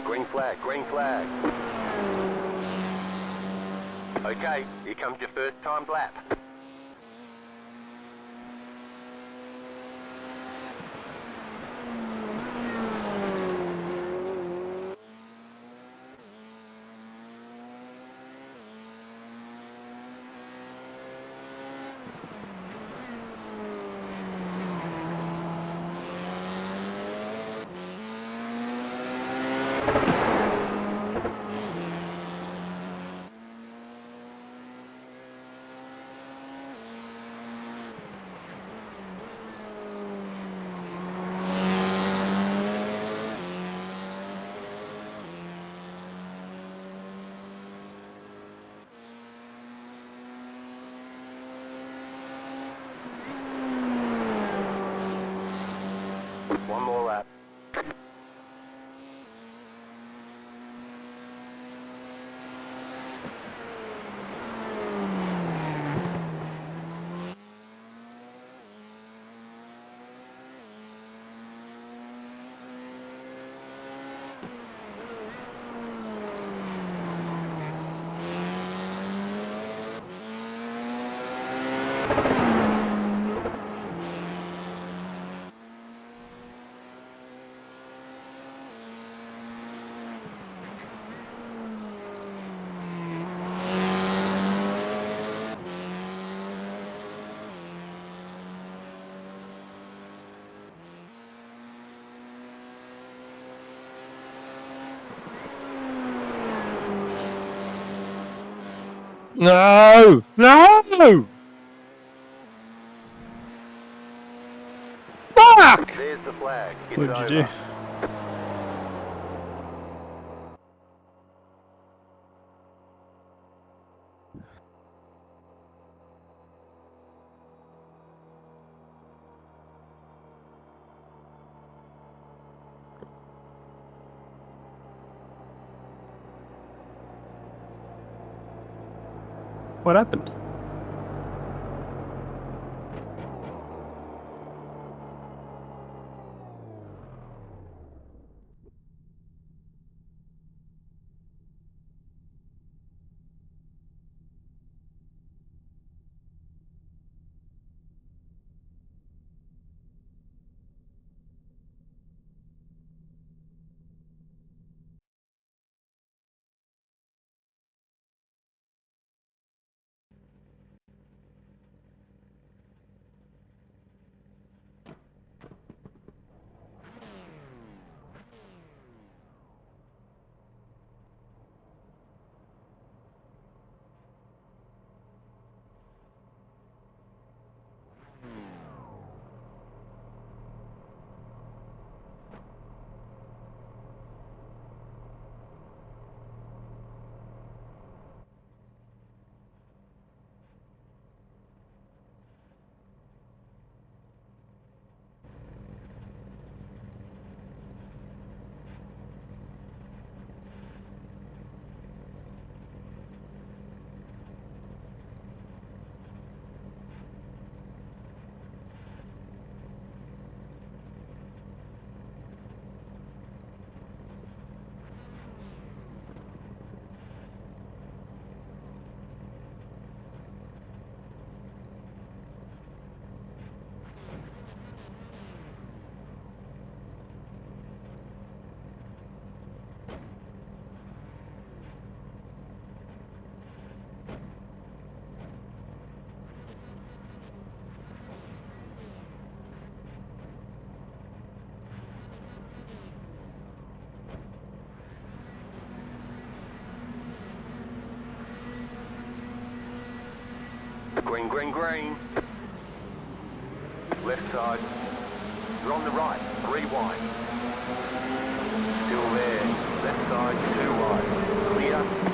Green flag, green flag. Okay, here comes your first timed lap. One more lap. No! No! Fuck! There's the flag. It's What did you over. do? What happened? Green, green, green. Left side. You're on the right. Rewind. Still there. Left side, too wide. Clear.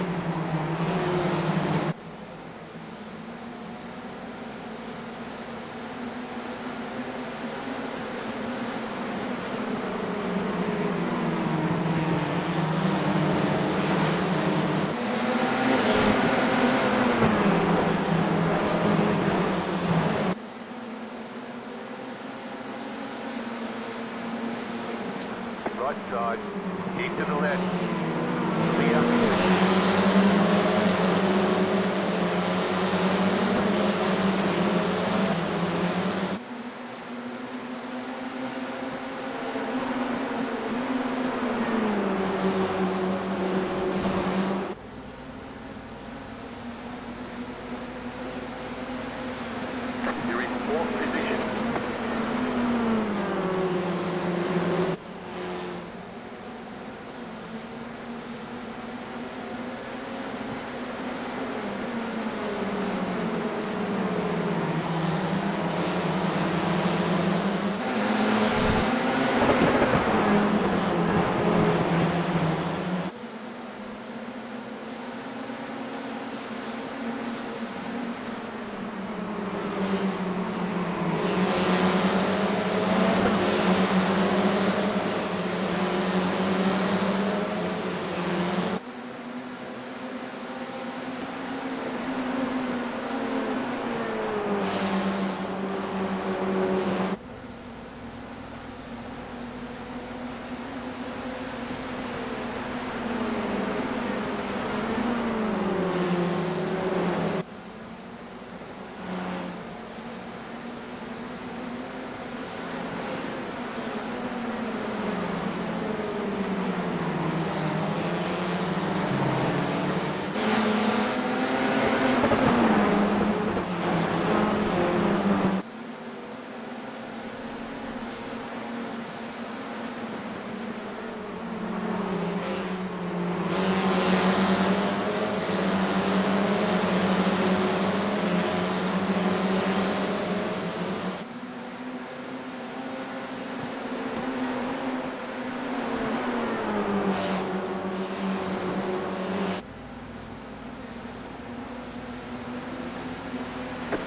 Right side. Keep to the left. Clear. You're in fourth position.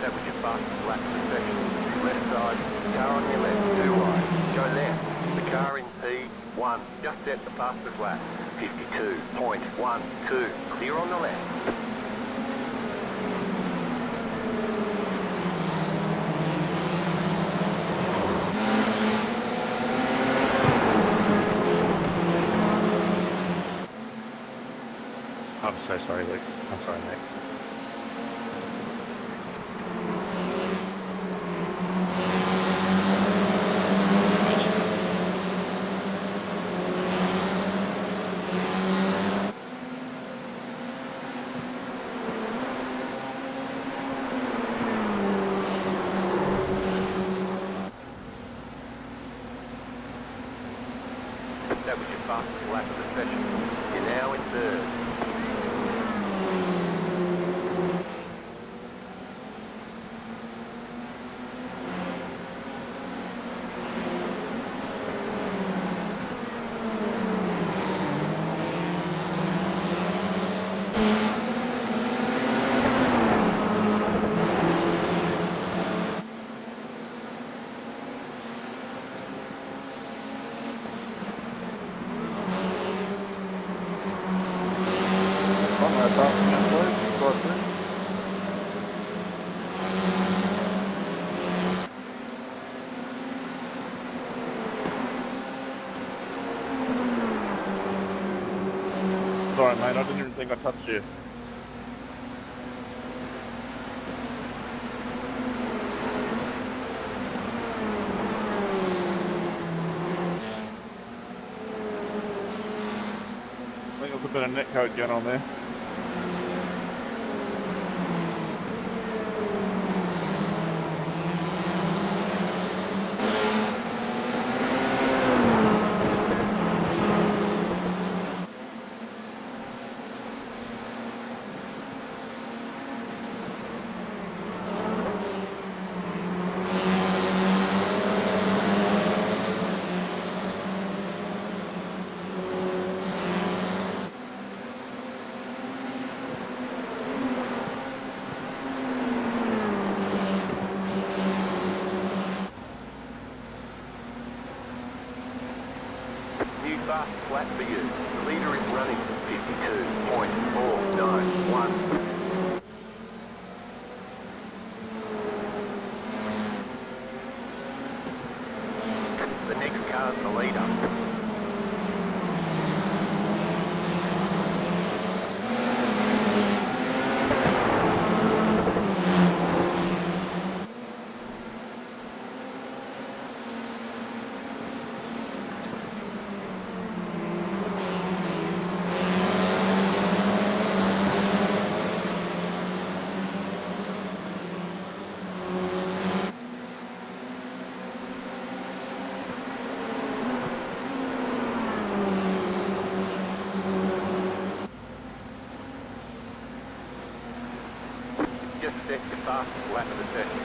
That was your fastest lap of the session. Left side, car on your left, too wide. Go left. The car in P1, just set the fastest lap. 52.12, clear on the left. I'm so sorry, Luke. I'm sorry, mate. That was your fastest lap of the session. You're now in third. Sorry, mate. I didn't even think I touched you. I think there's a bit of net coat going on there. New fastest lap for you. The leader is running 52.491. The next car's the leader. last lap of the session.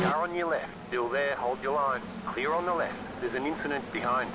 Car on your left, still there, hold your line. Clear on the left, there's an incident behind.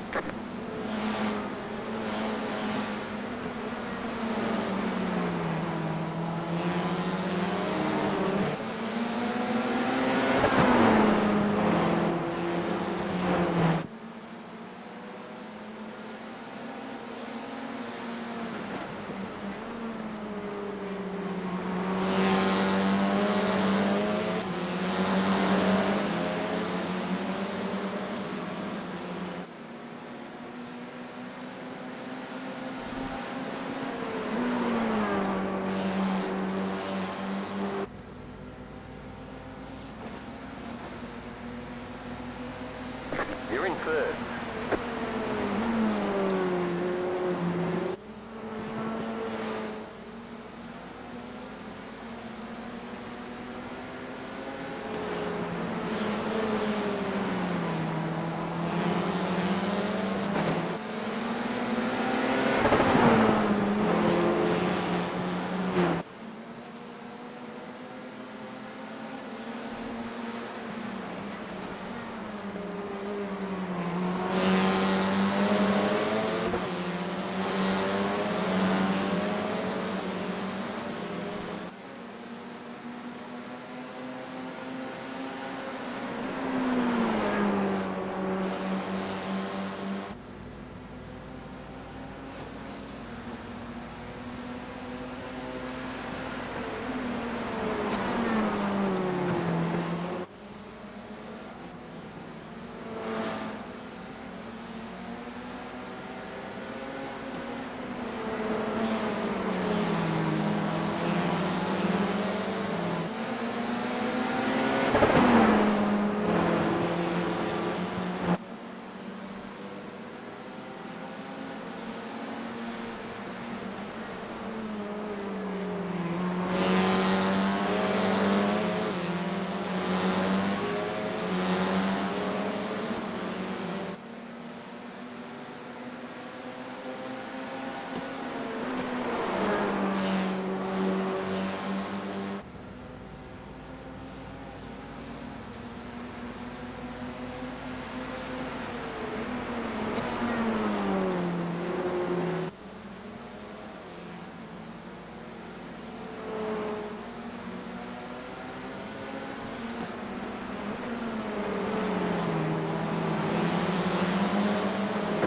You're in third.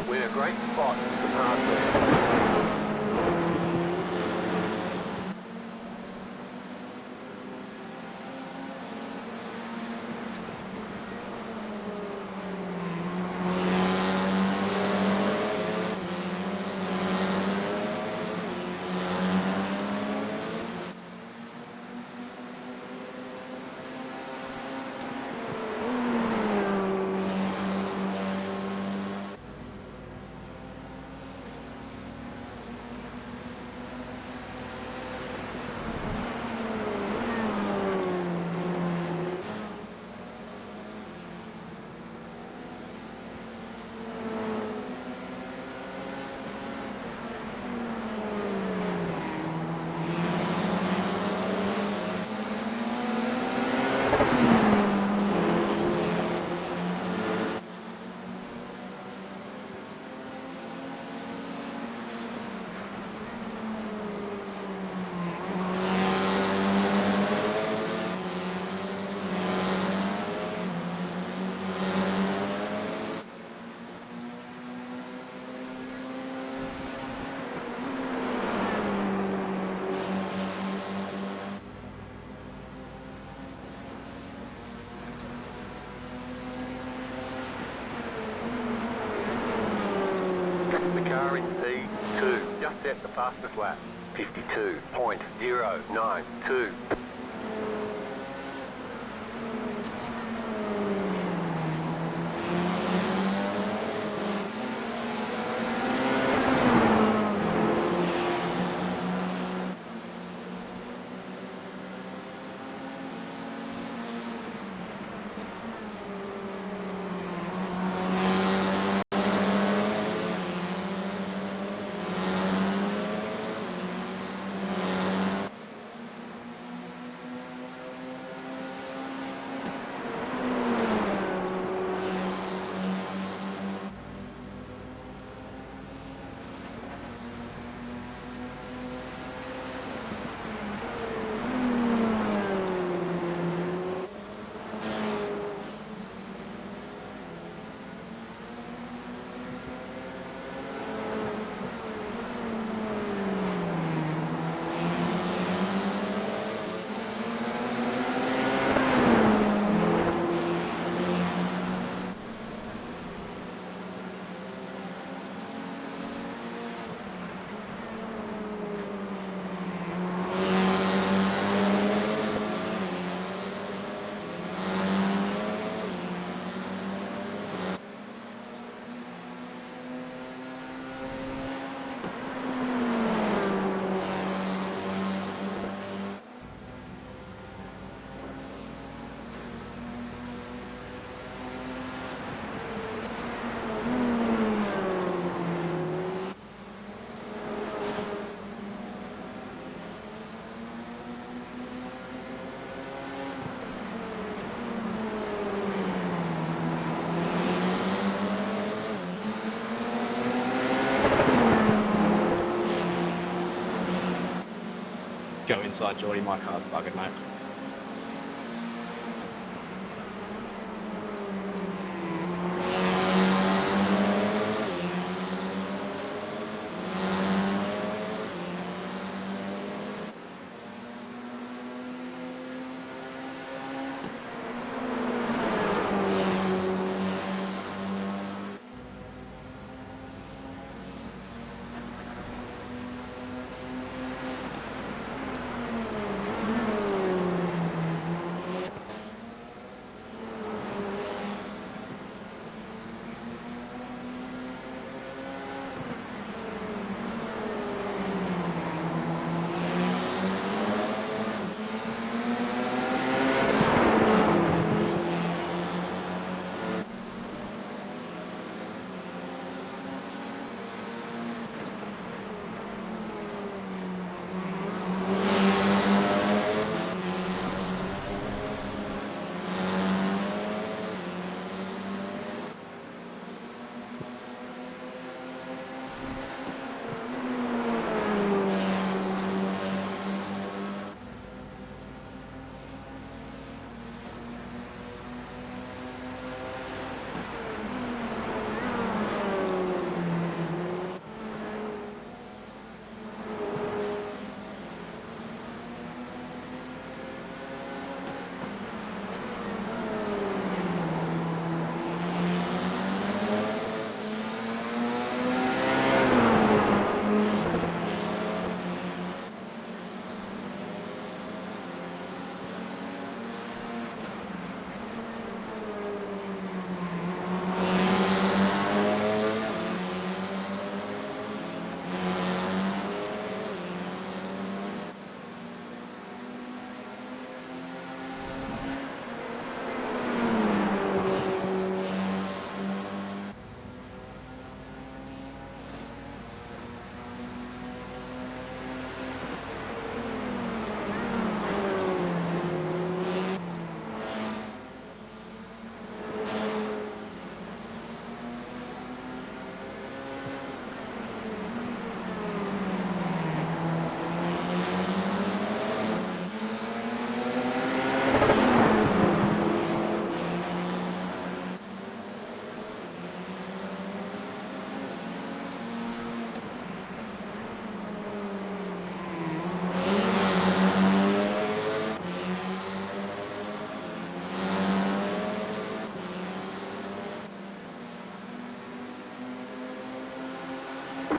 We're in a great spot to pass there. just set the fastest lap. 52.092. Go inside, Geordie. My car's bugging, mate.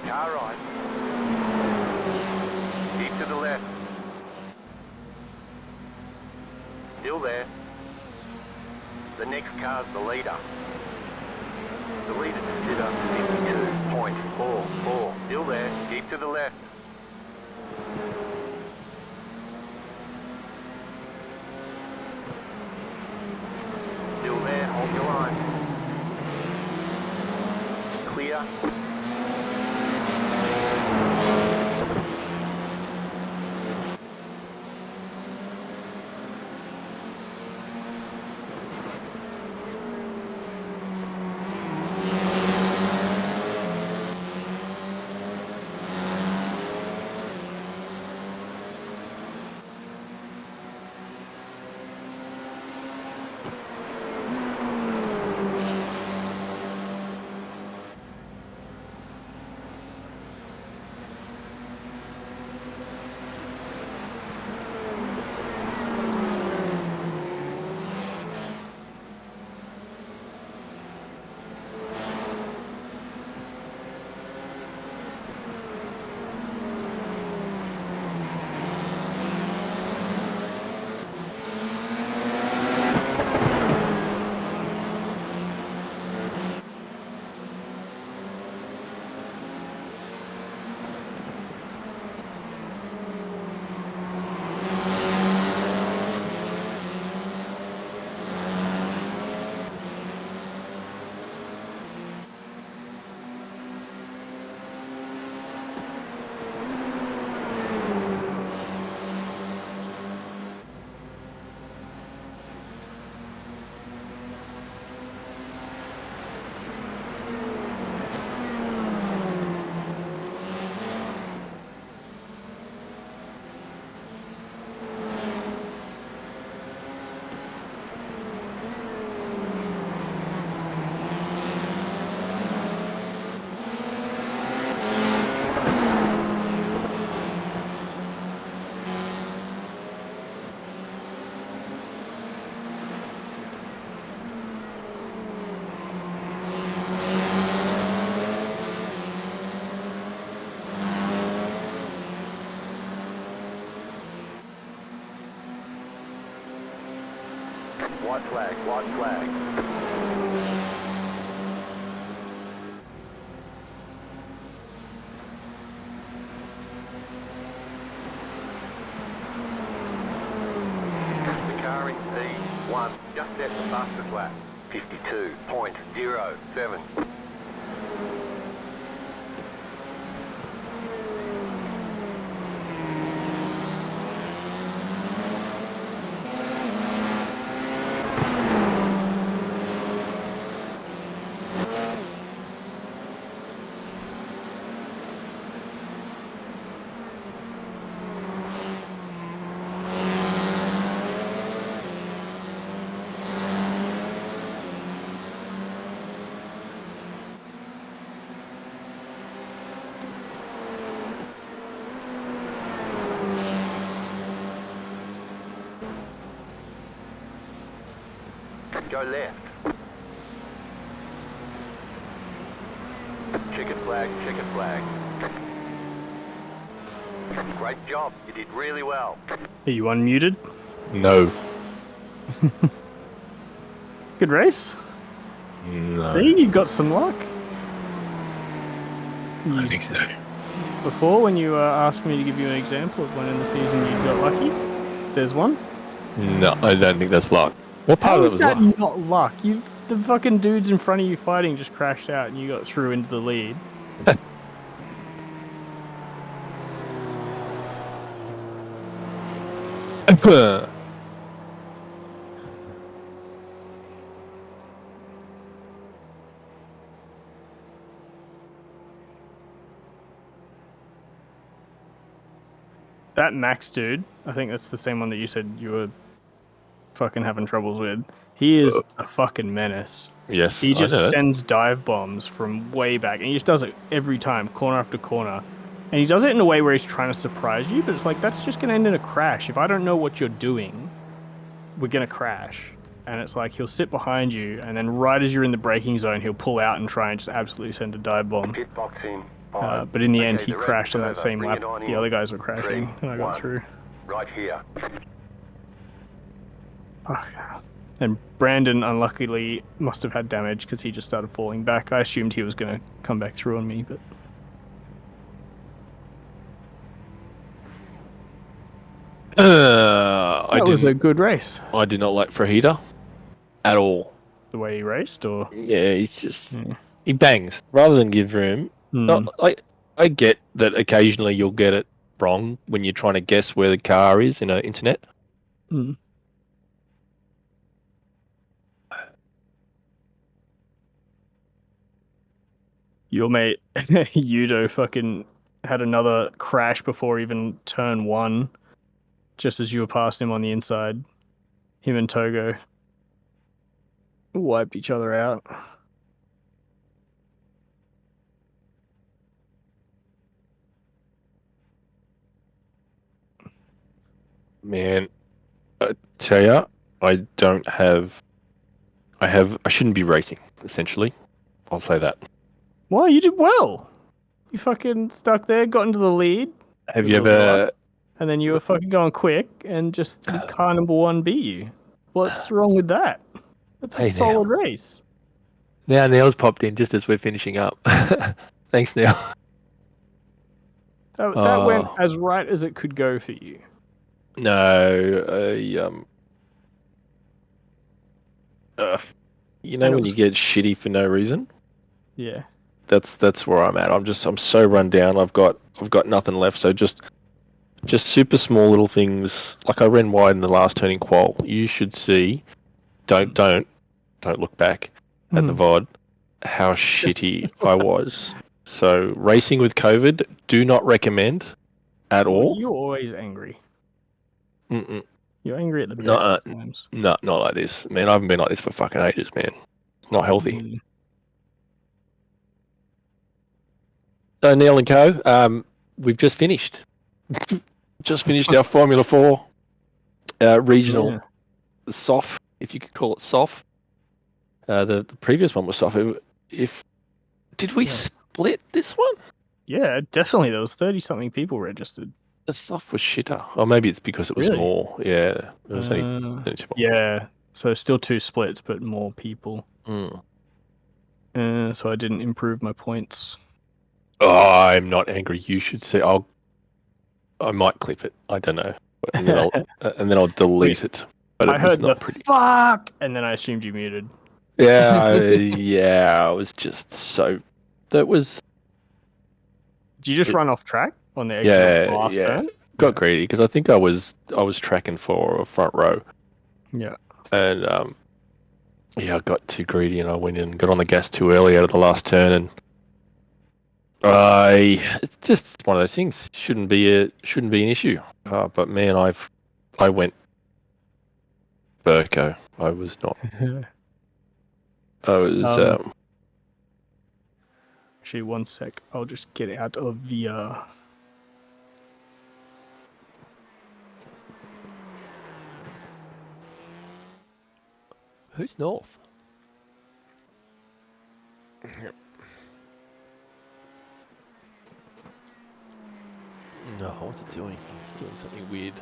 Car right. Still there. The next car's the leader. The leader to sitter 52.44. Still there. Keep to the left. Still there. Hold your line. Clear. White flag, white flag. The car in P1 just set the fastest lap. 52.07. Go left. Checkered flag, checkered flag. Great job, you did really well. Are you unmuted? No. Good race. No. See, you got some luck. I think so. Before, when you asked me to give you an example of when in the season you got lucky, there's one. No, I don't think that's luck. What part How of is was that luck? not luck? The fucking dudes in front of you fighting just crashed out and you got through into the lead. That Max dude, I think that's the same one that you said you were fucking having troubles with. He is a fucking menace. Yes, He I know just that. sends dive bombs from way back, and he just does it every time, corner after corner. And he does it in a way where he's trying to surprise you, but it's like, that's just going to end in a crash. If I don't know what you're doing, we're going to crash. And it's like, he'll sit behind you, and then right as you're in the braking zone, he'll pull out and try and just absolutely send a dive bomb. Pit box in. But in the end, he the crashed on that radio's same over. lap. Bring it on The in. other guys were crashing, 3, and I got 1. through. Right here. Fuck. And Brandon, unluckily, must have had damage because he just started falling back. I assumed he was going to come back through on me, but... That was a good race. I did not like Fajita at all. The way he raced, or... Yeah, he's just he bangs rather than give room. Hmm. I get that occasionally you'll get it wrong when you're trying to guess where the car is in an internet. Hmm. Your mate, Yudo, fucking had another crash before even turn 1, just as you were past him on the inside. Him and Togo wiped each other out. Man, I tell ya, I don't have. I shouldn't be racing. Essentially, I'll say that. Well, you did well. You fucking stuck there, got into the lead, Have you ever? and then you were fucking going quick, and just car number 1 beat you. What's wrong with that? That's a Hey, solid race. Now Neil's popped in just as we're finishing up. Thanks, Neil. That went as right as it could go for you. No, you know And it when was- you get shitty for no reason. Yeah. That's where I'm at. I'm so run down. I've got nothing left. So just super small little things. Like I ran wide in the last turning qual. You should see. Don't look back at the VOD. How shitty I was. So racing with COVID, do not recommend at all. You're always angry. Mm-mm. You're angry at the best No, times. not like this, man. I haven't been like this for fucking ages, man. Not healthy. So Neil and Co, we've just finished. Just finished our Formula 4 regional soft, if you could call it soft. The previous one was soft. Did we split this one? Yeah, definitely. There was 30-something people registered. The soft was shitter. Or maybe it's because it was Really? more. Yeah. There was only two more. Yeah. So still 2 splits, but more people. Mm. So I didn't improve my points. Oh, I'm not angry. You should say I might clip it. I don't know. And then I'll delete it. But I heard not the pretty. fuck, and then I assumed you muted. Yeah, I was just so. That was. Did you just run off track on the exit of the last turn? Got greedy because I think I was tracking for a front row. Yeah. And I got too greedy and I went in and got on the gas too early out of the last turn, and it's just one of those things. Shouldn't be an issue. But man, I went Burko. I was not. I was. Actually, one sec. I'll just get out of the. Who's north? No, what's it doing? It's doing something weird.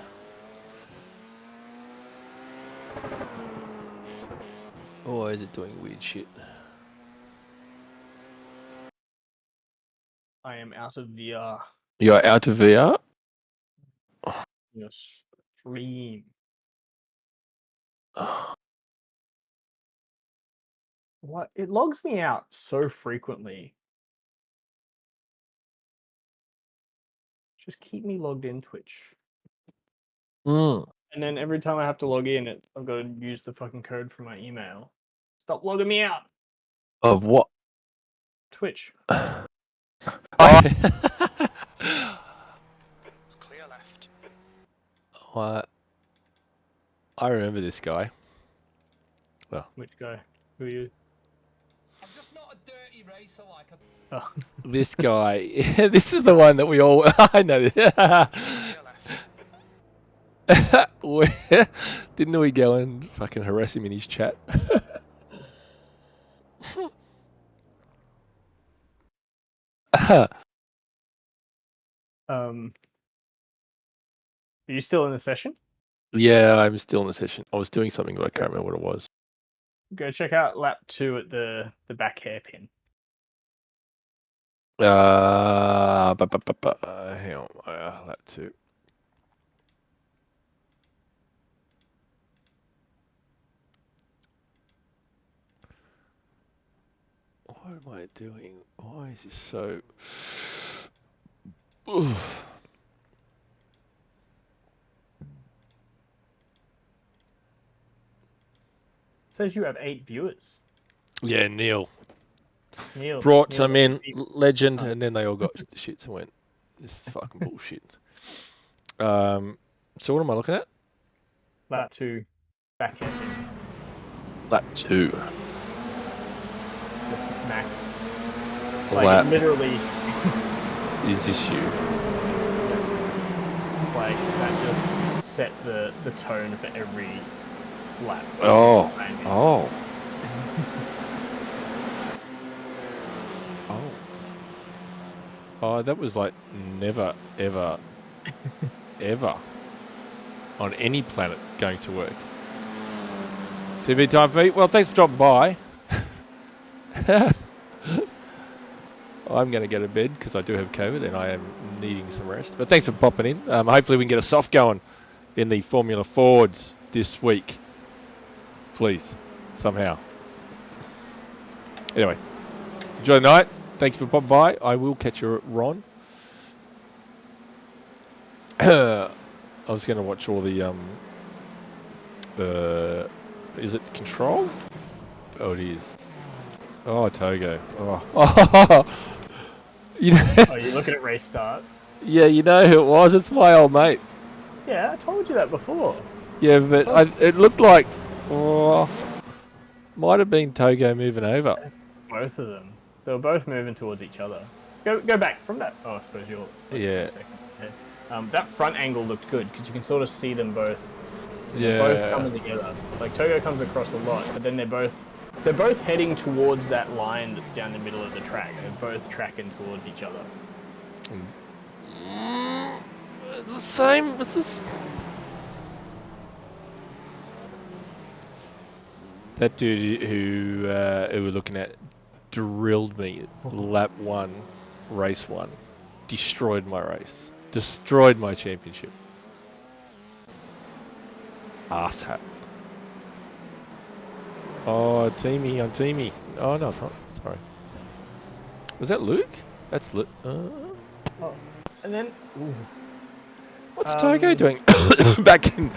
Or is it doing weird shit? I am out of VR. You're out of VR? Your stream. What? It logs me out so frequently. Just keep me logged in, Twitch. Mm. And then every time I have to log in, I've got to use the fucking code from my email. Stop logging me out. Of what? Twitch. Clear left. What? I remember this guy. Well, Which guy? Who are you? I'm just not a dirty racer like a... Oh. this guy. This is the one that we all. I know. Didn't we go and fucking harass him in his chat? Are you still in the session? Yeah, I'm still in the session. I was doing something, but I can't remember what it was. Go check out lap 2 at the back hairpin. Hang on, lap 2. What am I doing? Why is this so... Oof. Says you have 8 viewers. Yeah, Neil Neil brought Neil some in, people. legend, and then they all got the shits and went, this is fucking bullshit. So what am I looking at? Lap 2 back hairpin. Lap 2. Just max. Like Lap. literally, Is this you? it's like that just set the tone for every lap. Oh. Right? Oh. Oh. Oh, that was like never, ever, ever on any planet going to work. TV time feet. Well, thanks for dropping by. I'm going to go to bed because I do have COVID and I am needing some rest. But thanks for popping in. Hopefully we can get a soft going in the Formula Fords this week. Please, somehow. Anyway, enjoy the night. Thank you for popping by. I will catch you, Ron. I was going to watch all the is it Control? Oh, it is. Oh, Togo. Oh. You know, Oh, you're looking at race start. yeah, you know who it was? It's my old mate. Yeah, I told you that before. Yeah, but it looked like might have been Togo moving over. It's both of them. They were both moving towards each other. Go back from that. Oh, I suppose you're. Yeah. For a second. Yeah. That front angle looked good because you can sort of see them both. Yeah. They're both coming together. Like Togo comes across a lot, but then they're both heading towards that line that's down the middle of the track. They're both tracking towards each other. It's the same. It's just... That dude who we're looking at drilled me lap 1, race 1. Destroyed my race. Destroyed my championship. Arsehat. Oh, Teamy, on Teamy. Oh, no, it's not. Sorry. Was that Luke? That's Luke. Oh, and then. Ooh. What's Togo doing? Back in.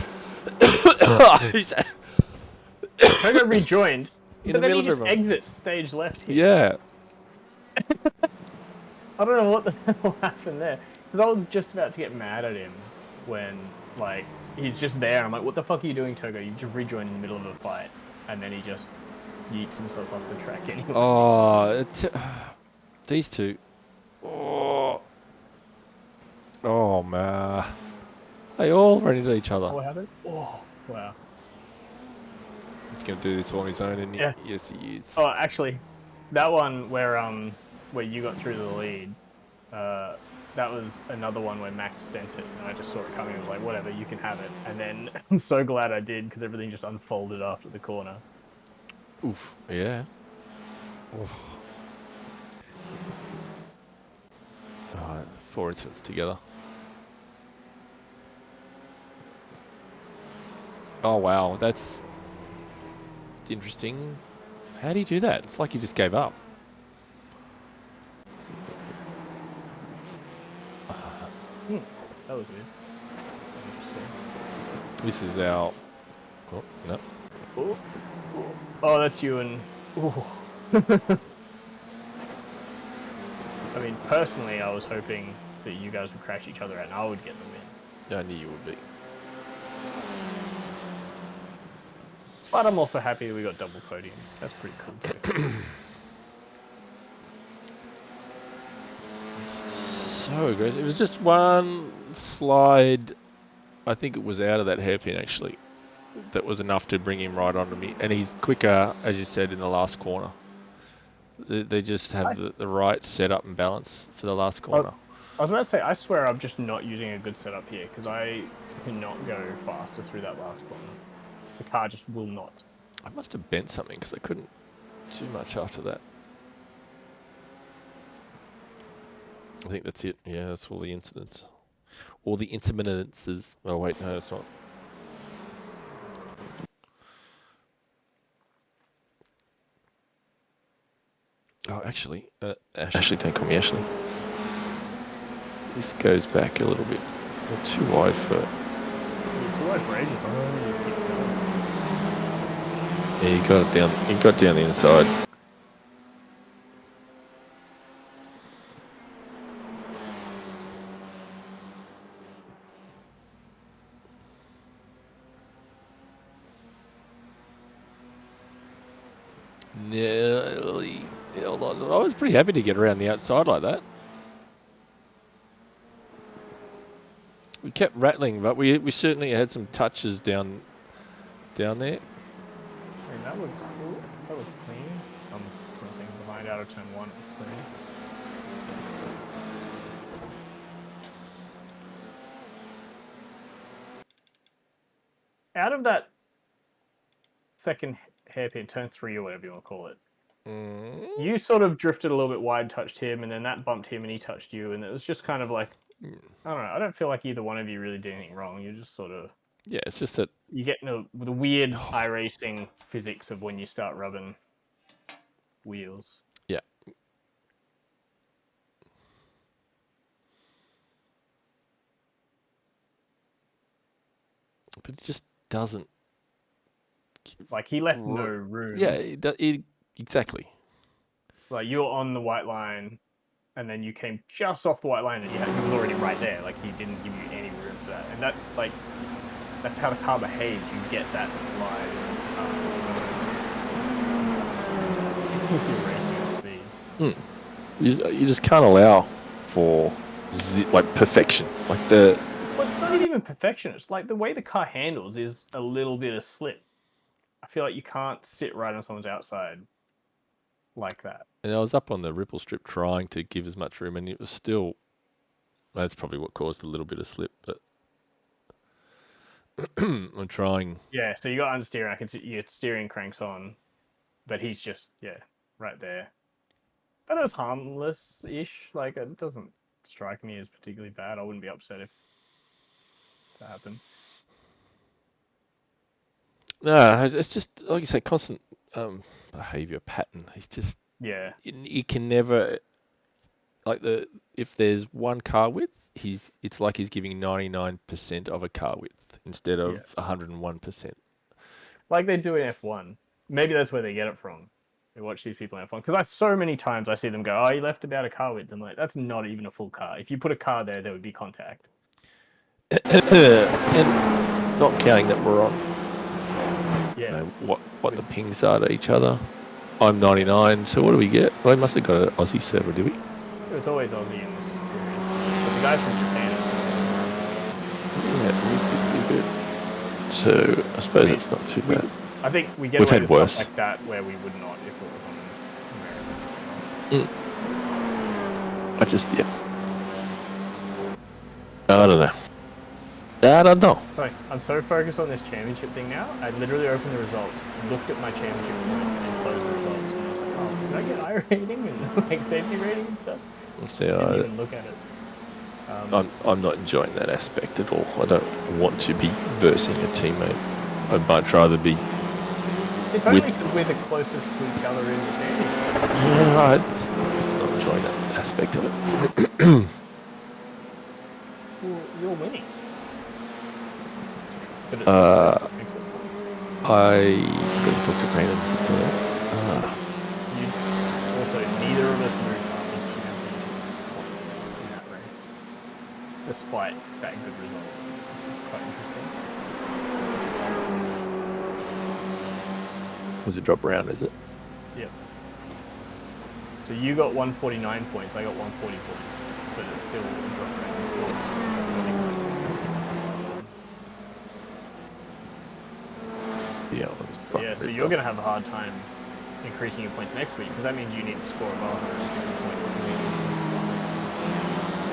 Togo rejoined, In but the then middle he of just everyone. exits stage left here. Yeah. I don't know what the hell happened there. Because I was just about to get mad at him when, like, he's just there. I'm like, what the fuck are you doing, Togo? You just rejoined in the middle of a fight. And then he just yeets himself off the track anyway. Oh, these two. Oh, man. They all run into each other. What happened? Oh, wow. He's going to do this on his own, and Yeah. yes, he is. Oh, actually, that one where you got through the lead, that was another one where Max sent it, and I just saw it coming and was like, whatever, you can have it. And then I'm so glad I did, because everything just unfolded after the corner. Oof. Yeah. Oof. 4 incidents together. Oh, wow. That's interesting. How do you do that? It's like he just gave up. That was weird. This is our... Oh, no. Oh, oh, that's you and... Ooh. I mean, personally, I was hoping that you guys would crash each other out and I would get the win. I knew you would be. But I'm also happy that we got double podium. That's pretty cool too. So aggressive. It was just one slide. I think it was out of that hairpin, actually. That was enough to bring him right onto me. And he's quicker, as you said, in the last corner. They just have the right setup and balance for the last corner. I was about to say, I swear I'm just not using a good setup here because I cannot go faster through that last corner. The car just will not. I must have bent something because I couldn't do much after that. I think that's it. Yeah, that's all the incidents. All the incidences. Oh, wait, no, that's not. Oh, actually, Ashley, don't call me Ashley. This goes back a little bit. You're too wide for... You're too wide for ages. I don't know. Keep going. Yeah, you got it down. You got down the inside. Nearly. I was pretty happy to get around the outside like that. We kept rattling, but we certainly had some touches down there. I mean, that looks clean. I'm 20 seconds behind out of turn 1. It's clean. Out of that second hairpin, turn 3 or whatever you want to call it, you sort of drifted a little bit wide, touched him, and then that bumped him and he touched you, and it was just kind of like, I don't know, I don't feel like either one of you really did anything wrong. You're just sort of... Yeah, it's just that... You get the weird iRacing physics of when you start rubbing wheels. Yeah. But it just doesn't... Like, he left no room. Yeah, exactly. Like, you were on the white line, and then you came just off the white line, and he was already right there. Like, he didn't give you any room for that. And that, like, that's how the car behaves. You get that slide in this car. Even if you're racing at speed. You just can't allow for, like, perfection. Like, the... Well, it's not even perfection. It's like the way the car handles is a little bit of slip. I feel like you can't sit right on someone's outside like that. And I was up on the ripple strip trying to give as much room, and it was still... That's probably what caused a little bit of slip, but... I'm trying... Yeah, so you got understeer, and I can see your steering cranks on, but he's just, yeah, right there. But it was harmless-ish. Like, it doesn't strike me as particularly bad. I wouldn't be upset if that happened. No, it's just, like you say, constant behavior pattern. It's just... Yeah. You can never... Like, if there's one car width, it's like he's giving 99% of a car width instead of 101%. Like they do in F1. Maybe that's where they get it from. They watch these people in F1. Because so many times I see them go, oh, you left about a car width. I'm like, that's not even a full car. If you put a car there, there would be contact. And not counting that we're on, Yeah. what the pings are to each other. I'm 99, so what do we get? Well, I must have got an Aussie server, did we? It's always Aussie in this series. But the guys from Japan Yeah, we did. So I suppose it's not too bad. I think we get We've away had with worse. stuff like that where we would not if it was on Americans. I just, yeah. I don't know. I don't know. Sorry, I'm so focused on this championship thing now. I literally opened the results, looked at my championship points, and closed the results. And I was like, oh, did I get I rating and like safety rating and stuff? See, Didn't even look at it. I'm not enjoying that aspect at all. I don't want to be versing a teammate. I'd much rather be... It's only because we're the closest to each other in the championship. Yeah, I'm not enjoying that aspect of it. Well, you're winning. But it's makes it fun. I forgot to talk to Brandon. Also, neither of us moved up in championship points in that race, despite that good result, which is quite interesting. Was it drop round, is it? Yep. So you got 149 points, I got 140 points, but it's still a drop round. Yeah, so you're going to have a hard time increasing your points next week, because that means you need to score above 150 points to make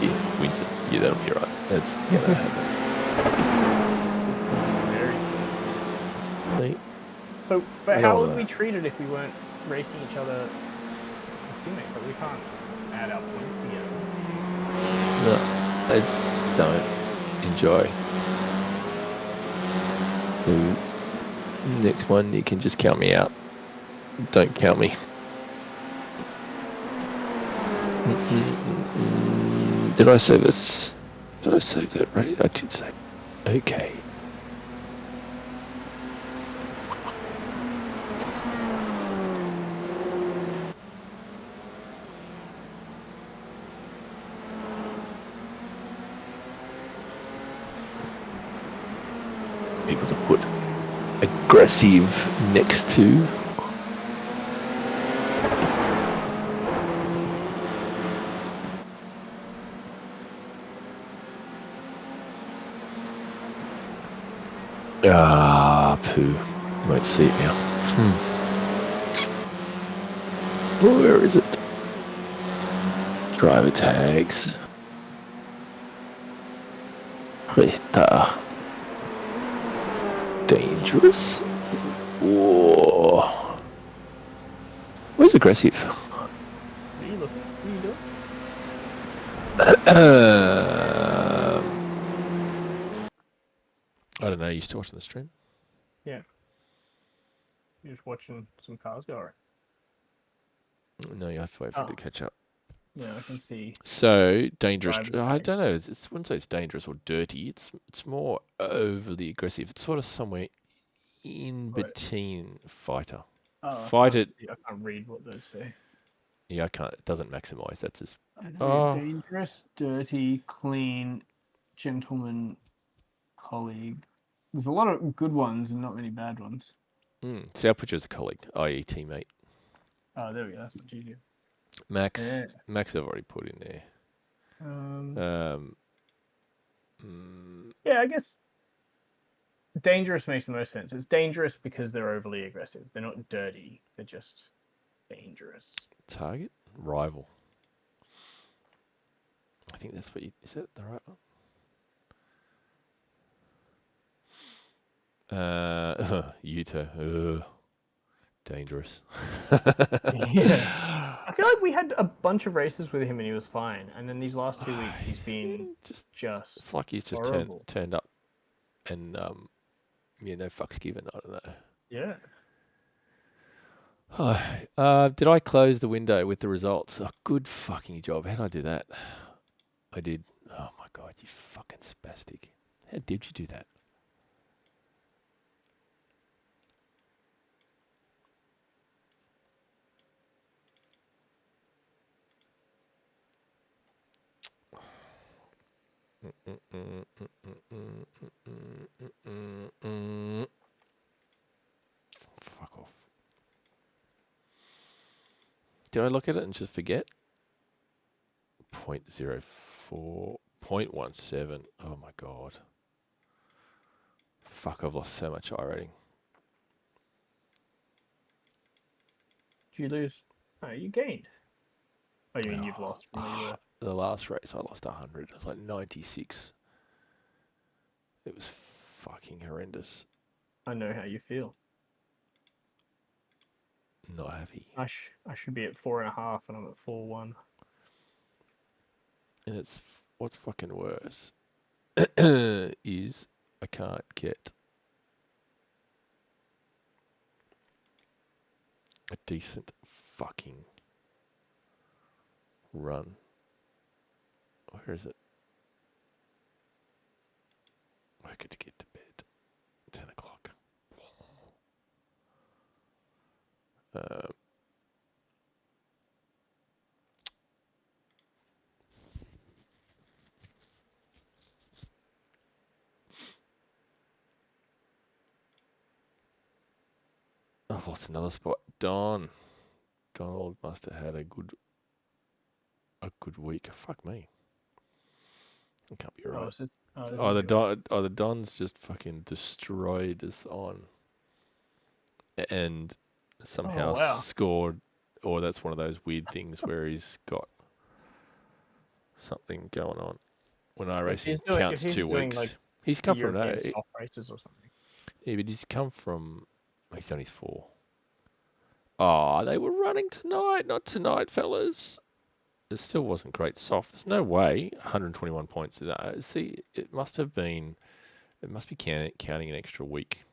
your points. Swinton. Yeah, that'll be right. That's gonna happen. It's going to be very close. See? So, but I don't how wanna- would we treat it if we weren't racing each other as teammates? Like, we can't add our points together. No, I just don't enjoy. So, next one, you can just count me out. Don't count me. Did I save this? Did I save that right? I did save. Okay. Able to put aggressive next to. Ah, poo. You won't see it now. Where is it? Driver tags. Rita. Dangerous. Whoa. Where's aggressive? What are you looking at? What are you doing? I don't know. You still watching the stream? Yeah. You're just watching some cars go around. No, you have to wait for it to catch up. Yeah, I can see. So dangerous. Driver I tag. don't know. I wouldn't say it's dangerous or dirty. It's more overly aggressive. It's sort of somewhere in Right. between fighter. Oh, Fight it. I can't read what those say. Yeah, I can't. It doesn't maximize. That's just. I know. Oh. Dangerous, dirty, clean, gentleman, colleague. There's a lot of good ones and not many bad ones. See, I'll put you as a colleague, i.e., teammate. Oh, there we go. That's much easier. Max. Yeah. Max, I've already put in there. Yeah, I guess dangerous makes the most sense. It's dangerous because they're overly aggressive. They're not dirty. They're just dangerous. Target rival. I think that's what you. Is that the right one? Utah. Dangerous. Yeah. I feel like we had a bunch of races with him and he was fine. And then these last 2 weeks he's been Just. just It's like he's just horrible. turned up, and yeah, no fucks given. I don't know. Yeah. Did I close the window with the results? Oh, good fucking job. How did I do that? I did. Oh my god, you fucking spastic. How did you do that? Fuck off. Did I look at it and just forget? 0.04, 0.17. Oh my god. Fuck, I've lost so much I rating. Did you lose? Oh, you gained. Oh, you mean you've lost from where you were? The last race I lost 100. It was like 96. It was fucking horrendous. I know how you feel. Not happy. I should be at 4.5 and I'm at 4.1. And it's what's fucking worse is I can't get a decent fucking run. Where is it? I could get to bed. 10 o'clock. I've lost another spot. Donald must have had a good week. Fuck me. It can't be right. The Dons just fucking destroyed us on, and somehow scored. Or that's one of those weird things where he's got something going on. when I If racing he's doing, if counts he's 2 doing weeks. like He's come from European no, soft races or something. yeah, but he's come from. He's done his 4. Oh, they were running tonight, not tonight, fellas. It still wasn't great soft. There's no way 121 points. See, it must have been. It must be counting an extra week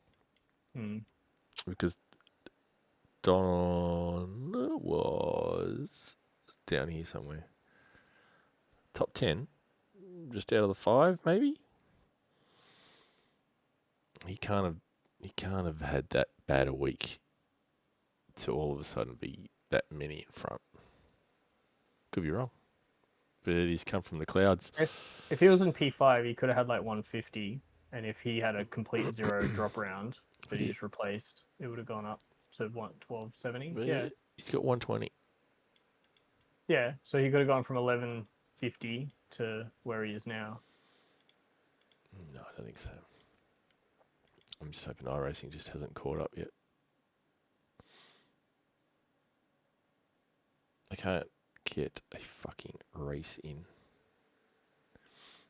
Hmm. because Don was down here somewhere. Top 10, just out of the 5, maybe. He can't have had that bad a week to all of a sudden be that many in front. Could be wrong, but he's come from the clouds. If he was in P5, he could have had like 150, and if he had a complete 0 drop round that He he did. just replaced, it would have gone up to 1270. But Yeah, he's got 120. yeah. So he could have gone from 1150 to where he is now. No, I don't think so. I'm just hoping iRacing just hasn't caught up yet. I can't get a fucking race in.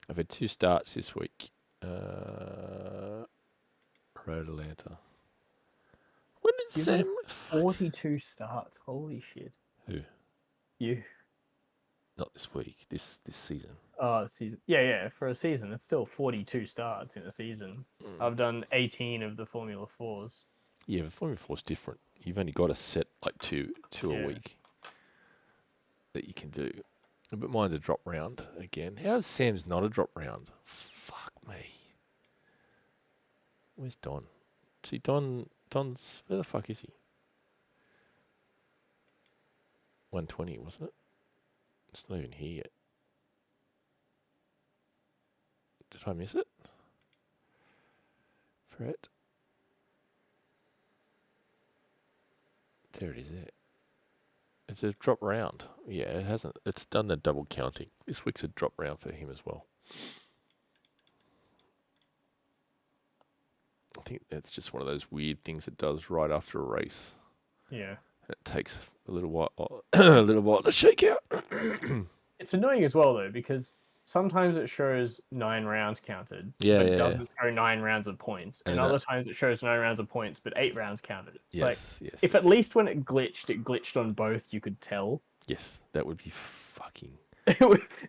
I've had 2 starts this week. Road Atlanta. When did You've Sam? had 42 starts. Holy shit. Who? You. Not this week. This season. Oh, season. Yeah, yeah. For a season, it's still 42 starts in a season. I've done 18 of the Formula 4s. Yeah, but Formula 4 is different. You've only got a set like two Yeah. a week that you can do. But mine's a drop round again. How is Sam's not a drop round? Fuck me. Where's Don? See, Don's where the fuck is he? 120, wasn't it? It's not even here yet. Did I miss it? Fret. There it is. There. It's a drop round. Yeah, it hasn't. It's done the double counting. This week's a drop round for him as well. I think that's just one of those weird things it does right after a race. Yeah. It takes a little while, a little while to shake out. It's annoying as well, though, because sometimes it shows 9 rounds counted, Yeah, but yeah, it doesn't show 9 rounds of points. And And other times it shows 9 rounds of points, but 8 rounds counted. It's like, yes, if at least when it glitched on both, you could tell. yes, that would be fucking.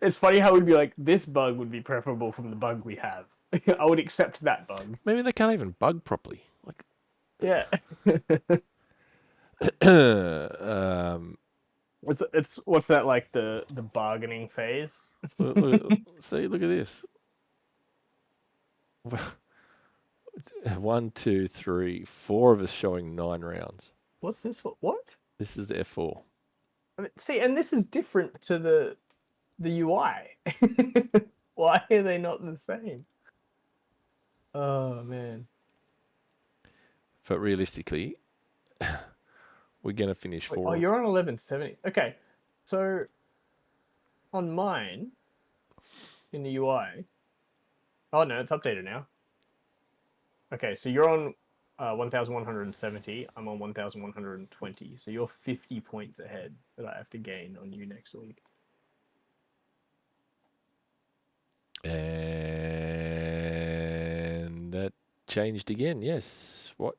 It's funny how we'd be like, this bug would be preferable from the bug we have. I would accept that bug. Maybe they can't even bug properly. Like, Yeah. um, What's that like the bargaining phase? see, look at this. 1, 2, 3, 4 of us showing 9 rounds. What's this? What? This is the F4. I mean, see, and this is different to the UI. Why are they not the same? Oh man. But realistically, we're gonna finish Wait, 4. oh, you're on 1170. Okay, so on mine in the UI. Oh no, it's updated now. Okay, so you're on 1,170. I'm on 1,120. So you're 50 points ahead that I have to gain on you next week. And that changed again. Yes. What?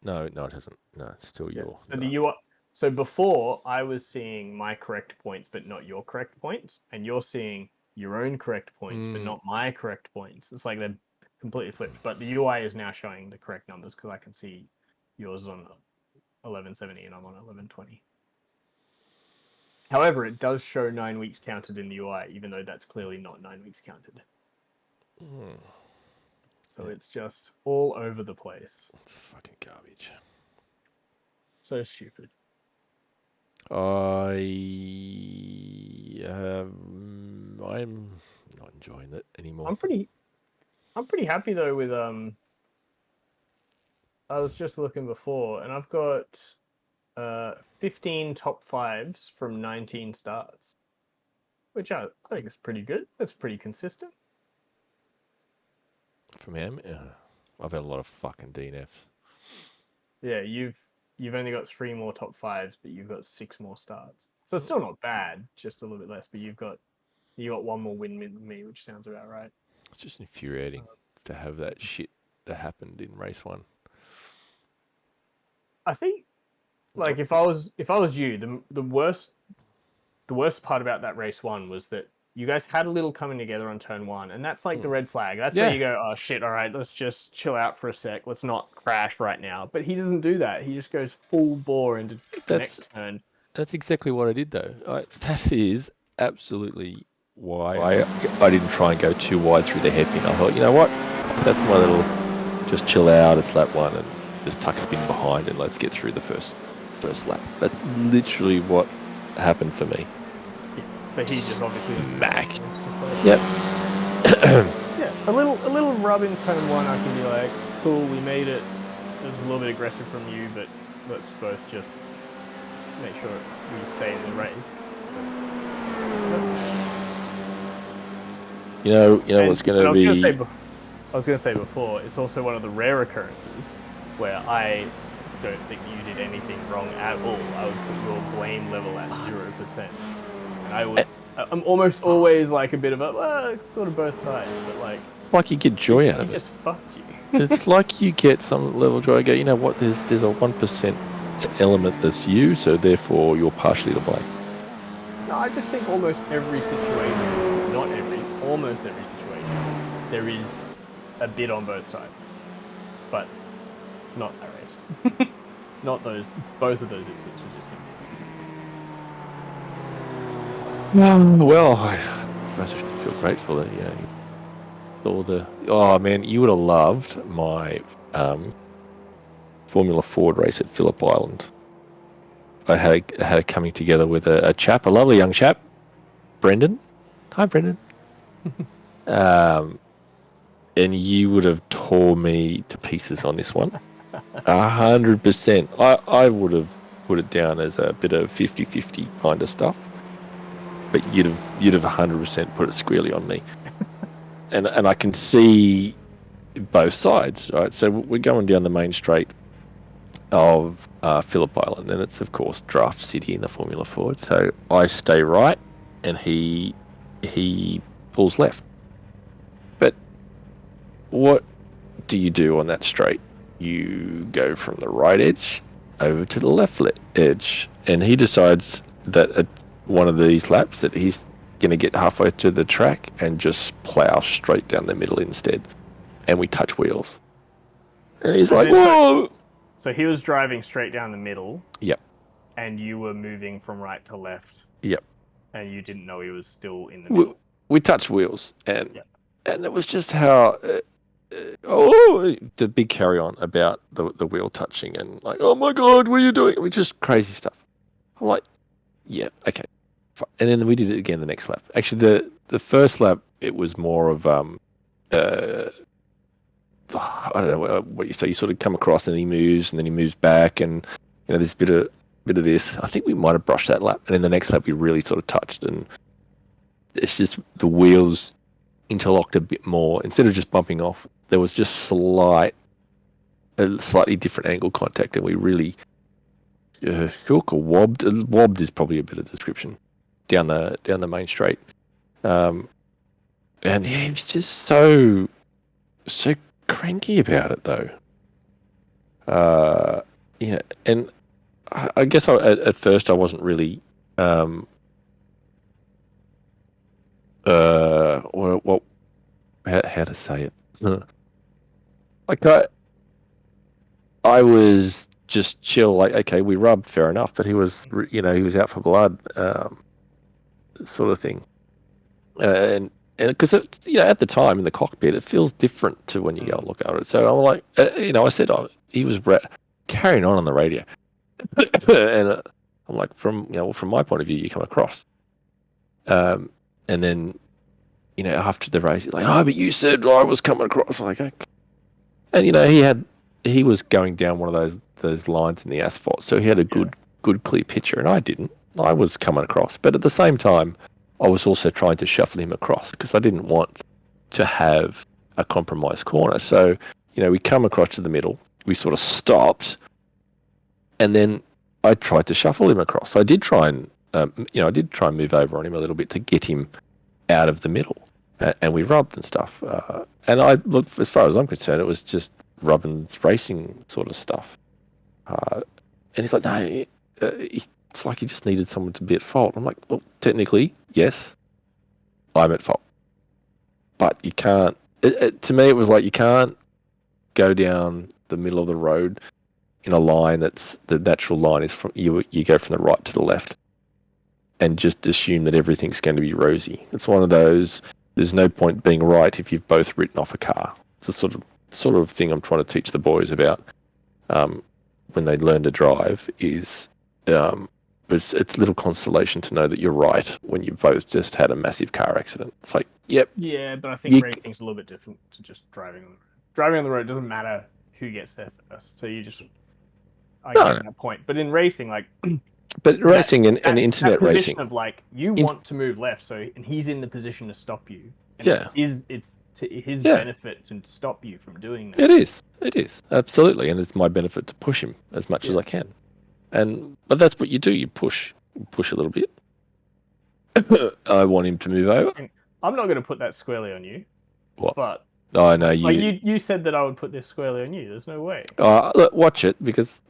No, it hasn't. No, it's still Yeah. your. So No. the UI. So before I was seeing my correct points, but not your correct points, and you're seeing your own correct points, but not my correct points. It's like they're completely flipped. But the UI is now showing the correct numbers because I can see yours on 1170 and I'm on 1120. However, it does show 9 weeks counted in the UI, even though that's clearly not 9 weeks counted. So it's just all over the place. It's fucking garbage. So stupid. I'm not enjoying it anymore. I'm pretty happy though with I was just looking before and I've got 15 top 5s from 19 starts. Which I think is pretty good. That's pretty consistent. From him, I've had a lot of fucking DNFs. Yeah, you've only got 3 more top 5s, but you've got 6 more starts. So it's still not bad, just a little bit less, but you've got You got one more win than me, which sounds about right. It's just infuriating to have that shit that happened in race 1. I think, like, if I was you, the worst part about that race 1 was that you guys had a little coming together on turn 1, and that's like the red flag. That's where you go, oh shit, all right, let's just chill out for a sec. Let's not crash right now. But he doesn't do that. He just goes full bore into the next turn. That's exactly what I did, though. That is absolutely why I didn't try and go too wide through the hairpin. I thought, you know what? That's my little, just chill out, it's lap 1, and just tuck it in behind, and let's get through the first lap. That's literally what happened for me. Yeah, but he just obviously was Back. Like, Yep. Yeah, a little rub in turn 1, I can be like, cool, we made it. It was a little bit aggressive from you, but let's both just make sure we stay in the race. You know what's going to be... I was going to say before, it's also one of the rare occurrences where I don't think you did anything wrong at all. I would put your blame level at 0%. And I'm almost always like a bit of it's sort of both sides, but like you get joy out of it. He just fucked you. It's like you get some level of joy. I go, you know what, there's a 1% element that's you, so therefore you're partially to blame. No, I just think almost every situation, not every, almost every situation, there is a bit on both sides. But not that race. Not both of those incidents were just him. Well, I suppose I should feel grateful that, oh man, you would have loved my Formula Ford race at Phillip Island. I had it coming together with a chap, a lovely young chap, Brendan. Hi, Brendan. And you would have tore me to pieces on this one. 100%. I would have put it down as a bit of 50-50 kind of stuff. But you'd have 100% put it squarely on me. And I can see both sides, right? So we're going down the main straight of Phillip Island, and it's of course Draft City in the Formula Ford. So I stay right, and he pulls left. But what do you do on that straight? You go from the right edge over to the left edge, and he decides that at one of these laps that he's going to get halfway to the track and just plow straight down the middle instead, and we touch wheels. And he's like, whoa! So he was driving straight down the middle. Yep. And you were moving from right to left. Yep. And you didn't know he was still in the middle. We touched wheels, and it was just how the big carry on about the wheel touching, and like, oh my god, what are you doing? It was just crazy stuff. I'm like, yeah, okay. And then we did it again the next lap. Actually, the first lap, it was more of I don't know what you say. You sort of come across, and he moves, and then he moves back, and there's a bit of this. I think we might have brushed that lap, and then the next lap we really sort of touched, and it's just the wheels interlocked a bit more. Instead of just bumping off, there was just a slightly different angle contact, and we really shook or wobbed. Wobbed is probably a better description down the main straight. And he was just so cranky about it, though. And I guess at first I wasn't really how to say it. Like I was just chill. Like, okay, we rubbed, fair enough, but he was he was out for blood, sort of thing. And because at the time in the cockpit, it feels different to when you go and look at it. So I'm like, I said, he was carrying on the radio, and I'm like, from my point of view, you come across, and then after the race, he's like, oh, but you said I was coming across. I'm like, okay. And he was going down one of those lines in the asphalt, so he had a good clear picture, and I didn't. I was coming across, but at the same time, I was also trying to shuffle him across because I didn't want to have a compromised corner. So, we come across to the middle, we sort of stopped, and then I tried to shuffle him across. I did try and, move over on him a little bit to get him out of the middle, and we rubbed and stuff. And I look, as far as I'm concerned, it was just rubbing racing sort of stuff. And he's like, no, it's like he just needed someone to be at fault. I'm like, well, technically, yes, I'm at fault, but you can't. To me, it was like you can't go down the middle of the road in a line that's the natural line is from you go from the right to the left, and just assume that everything's going to be rosy. It's one of those. There's no point being right if you've both written off a car. It's the sort of thing I'm trying to teach the boys about when they learn to drive. Is it's little consolation to know that you're right when you've both just had a massive car accident. It's like, yep. Yeah, but I think racing's a little bit different to just driving on the road. Driving on the road doesn't matter who gets there first, so you just get that point. But in racing, like, but racing and that internet position racing of like you want to move left, and he's in the position to stop you. And it's to his benefit to stop you from doing that. It is absolutely, and it's my benefit to push him as much as I can. But that's what you do. You push a little bit. I want him to move over. I'm not going to put that squarely on you. What? But I know you. Like you said that I would put this squarely on you. There's no way. Look, watch it because.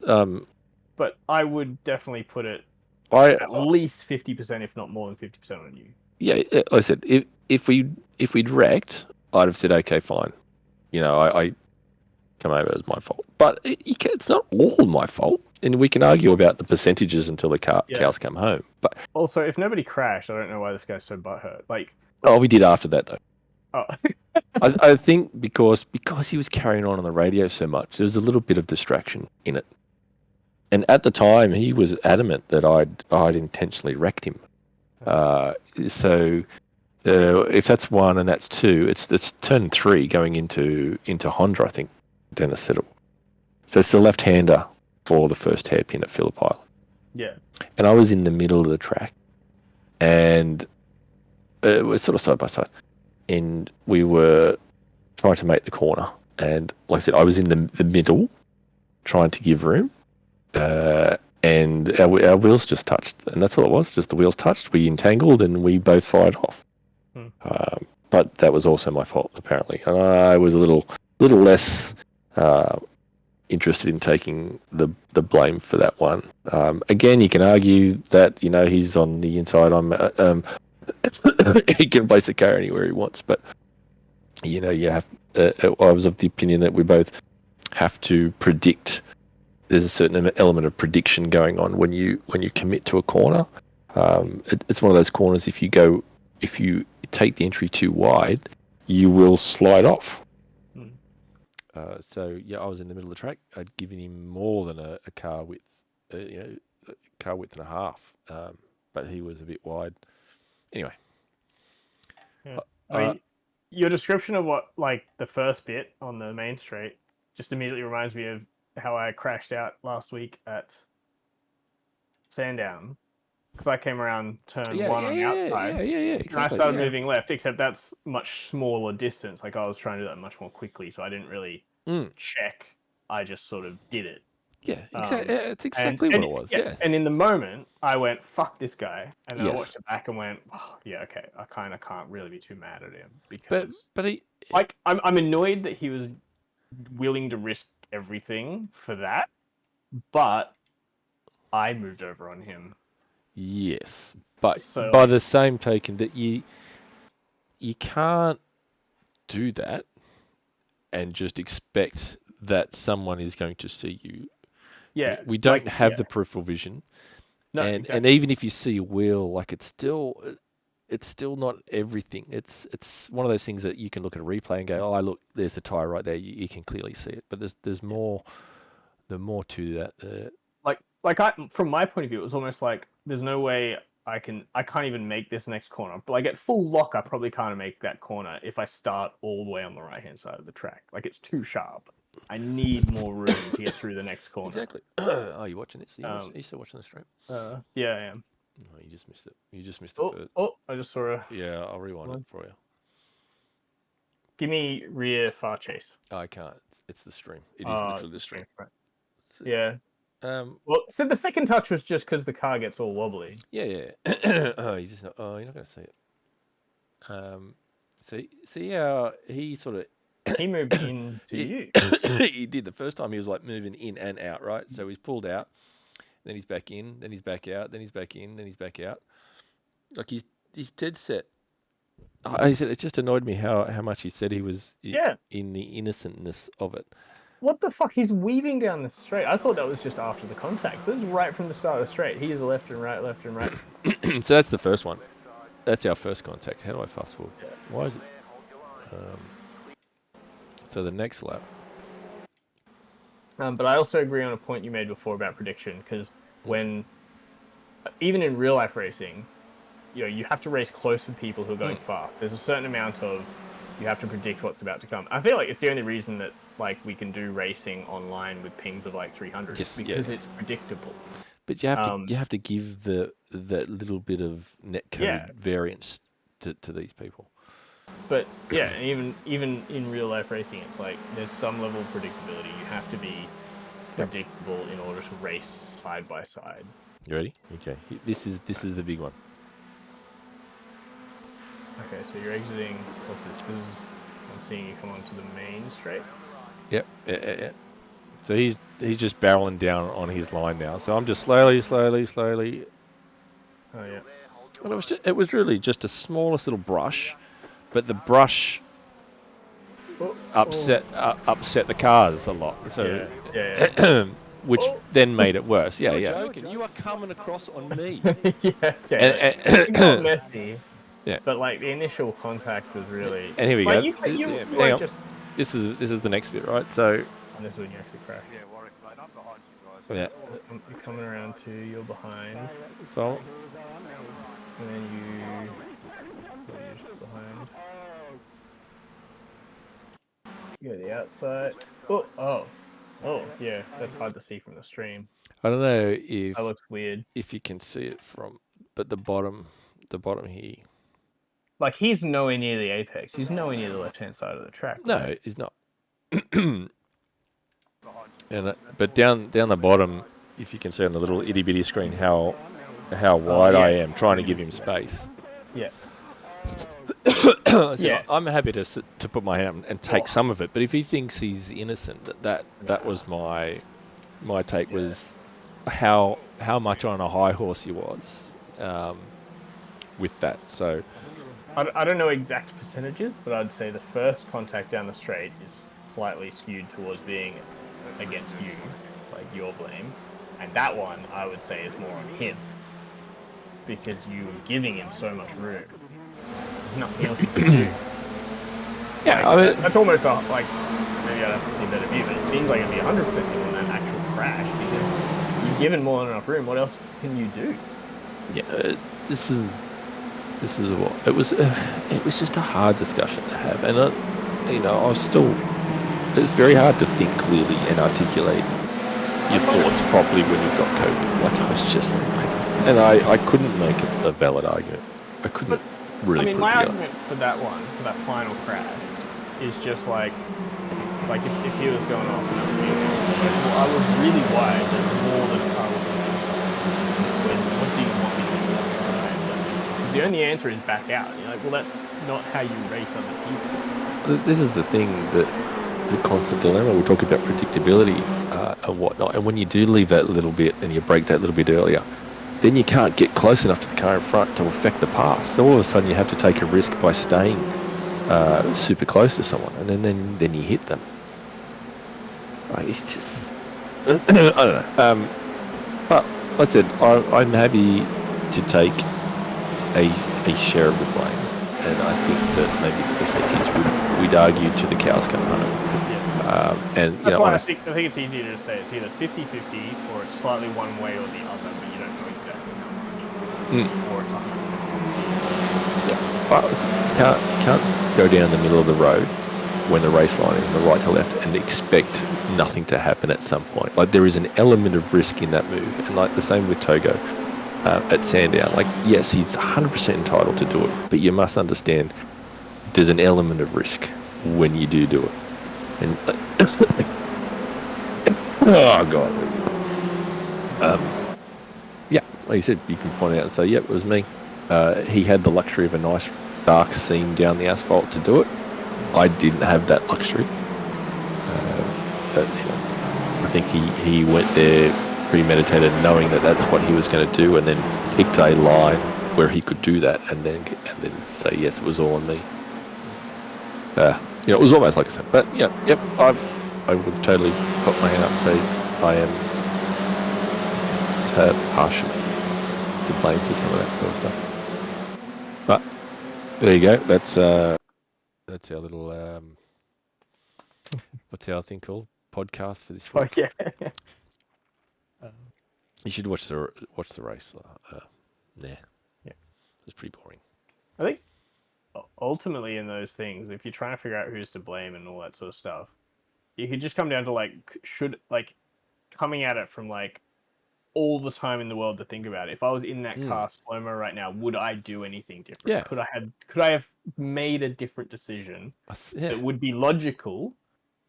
But I would definitely put it at least 50%, if not more than 50%, on you. Yeah, like I said, if we'd wrecked, I'd have said, okay, fine. You know, I come over as my fault, but it's not all my fault, and we can argue about the percentages until the cows come home. But also, if nobody crashed, I don't know why this guy's so butthurt. Like, we did after that though. Oh. I think because he was carrying on the radio so much, there was a little bit of distraction in it. And at the time, he was adamant that I'd intentionally wrecked him. So if that's one and that's two, it's turn 3 going into Honda, I think. Dennis said it. So it's the left-hander for the first hairpin at Phillip Island. Yeah. And I was in the middle of the track, and it was sort of side by side, and we were trying to make the corner. And like I said, I was in the middle, trying to give room. And our wheels just touched, and that's all it was. Just the wheels touched. We entangled, and we both fired off. But that was also my fault, apparently. And I was a little less interested in taking the blame for that one. Again, you can argue that he's on the inside. He can place the car anywhere he wants, but you have. I was of the opinion that we both have to predict. There's a certain element of prediction going on when you commit to a corner. It's one of those corners. If you take the entry too wide, you will slide off. So yeah, I was in the middle of the track. I'd given him more than a car width, a car width and a half, but he was a bit wide. Anyway, yeah. I mean, your description of what the first bit on the main straight just immediately reminds me of how I crashed out last week at Sandown, because I came around turn 1 on the outside. Exactly, and I started moving left, except that's much smaller distance. Like, I was trying to do that much more quickly, so I didn't really check. I just sort of did it. Yeah, exactly. It's exactly what it was. Yeah. And in the moment, I went, "Fuck this guy," and then I watched it back and went, "Oh, yeah, okay. I kind of can't really be too mad at him because, but he, I'm annoyed that he was willing to risk everything for that, but I moved over on him." Yes, but by the same token, that you can't do that and just expect that someone is going to see you. Yeah, we don't have the peripheral vision, and even if you see a wheel, it's still not everything. It's one of those things that you can look at a replay and go, "Oh, look, there's the tire right there. You can clearly see it." But there's more. There's more to that. From my point of view, it was almost like there's no way I can't even make this next corner. But at full lock, I probably can't make that corner if I start all the way on the right hand side of the track. It's too sharp. I need more room to get through the next corner. Exactly. Are you watching this? Are you still watching the stream? Yeah, I am. No, you just missed it. You just missed the first. Oh, I just saw a... Yeah, I'll rewind it for you. Give me rear far chase. I can't. It's the stream. It is literally the stream. Right. Yeah. So the second touch was just because the car gets all wobbly. Yeah. You're not going to see it. See how he sort of He moved into you. he did the first time. He was like moving in and out, right? So he's pulled out, then he's back in, then he's back out, then he's back in, then he's back out. Like he's dead set. I said it just annoyed me how much he said he was in the innocentness of it. What the fuck? He's weaving down the straight. I thought that was just after the contact. But it was right from the start of the straight. He is left and right, left and right. So that's the first one. That's our first contact. How do I fast forward? Yeah. Why is it? So the next lap. But I also agree on a point you made before about prediction, because even in real life racing, you have to race close with people who are going fast. There's a certain amount of you have to predict what's about to come. I feel like it's the only reason that we can do racing online with pings of 300 because it's predictable. But you have to give that little bit of netcode variance to these people. But yeah, even in real life racing, it's there's some level of predictability. You have to be predictable in order to race side by side. You ready? Okay. This is the big one. Okay, so you're exiting. What's this? I'm seeing you come onto the main straight. Yep. Yeah. So he's just barreling down on his line now. So I'm just slowly. Oh yeah. And it was really just a smallest little brush, but the brush upset the cars a lot. So which then made it worse. Yeah. Joking. You are coming across on me. It got messy. Yeah. But the initial contact was really. And here we go. You just. This is the next bit, right? So. And this is when you actually crash. Yeah, Warwick, mate, I'm behind you guys. Yeah. You're coming around to you're behind, So. and then you're just behind. You go to the outside. Oh, yeah. That's hard to see from the stream. I don't know if That looks weird. if you can see it but the bottom here. He's nowhere near the apex. He's nowhere near the left-hand side of the track. No, he's not. But down the bottom, if you can see on the little itty bitty screen how wide I am, trying to give him space. Yeah. I'm happy to put my hand and take some of it, but if he thinks he's innocent, that was my take was how much on a high horse he was with that. So I don't know exact percentages, but I'd say the first contact down the straight is slightly skewed towards being against you, your blame, and that one I would say is more on him because you were giving him so much room. There's nothing else you can do. Yeah, I mean, that's almost maybe I'd have to see a better view, but it seems like it'd be 100% him on that actual crash because you've given more than enough room. What else can you do? Yeah, this is what it was. It was just a hard discussion to have, and I was still. It's very hard to think clearly and articulate your thoughts properly when you've got COVID. I was just, and I couldn't make a valid argument. I couldn't really. My argument for that final crash, is just if he was going off and I was being I was really wide. There's more than a car was on the inside. What do you want me to do? Because the only answer is back out. You're like, well, that's not how you race other people. This is the thing that. The constant dilemma. We talk about predictability and whatnot, and when you do leave that little bit and you break that little bit earlier, then you can't get close enough to the car in front to affect the pass. So all of a sudden you have to take a risk by staying super close to someone, and then you hit them. It's just I don't know. But like I said, I'm happy to take a share of the blame, and I think that maybe the SATs we'd argue to the cows come home. And that's why I think it's easier to say it's either 50-50 or it's slightly one way or the other, but you don't know exactly how much. Or it's 100%. Yeah, well, can't go down the middle of the road when the race line is in the right to left and expect nothing to happen at some point. There is an element of risk in that move, and the same with Togo at Sandown. Yes, he's 100% entitled to do it, but you must understand there's an element of risk when you do it. And oh god, yeah, like you said, you can point out and say, "Yep, it was me." He had the luxury of a nice dark seam down the asphalt to do it. I didn't have that luxury. But, I think he went there premeditated, knowing that that's what he was going to do, and then picked a line where he could do that, and then say yes, it was all on me. It was almost like I said, but yep, I would totally put my hand up and say I am partially to blame for some of that sort of stuff. But there you go. That's our little what's our thing called? Podcast for this week. Oh, yeah. You should watch the race. Yeah, it's pretty boring. I think ultimately in those things, if you're trying to figure out who's to blame and all that sort of stuff, you could just come down to coming at it from all the time in the world to think about it. If I was in that car slow-mo right now, would I do anything different? Yeah. Could I have made a different decision that would be logical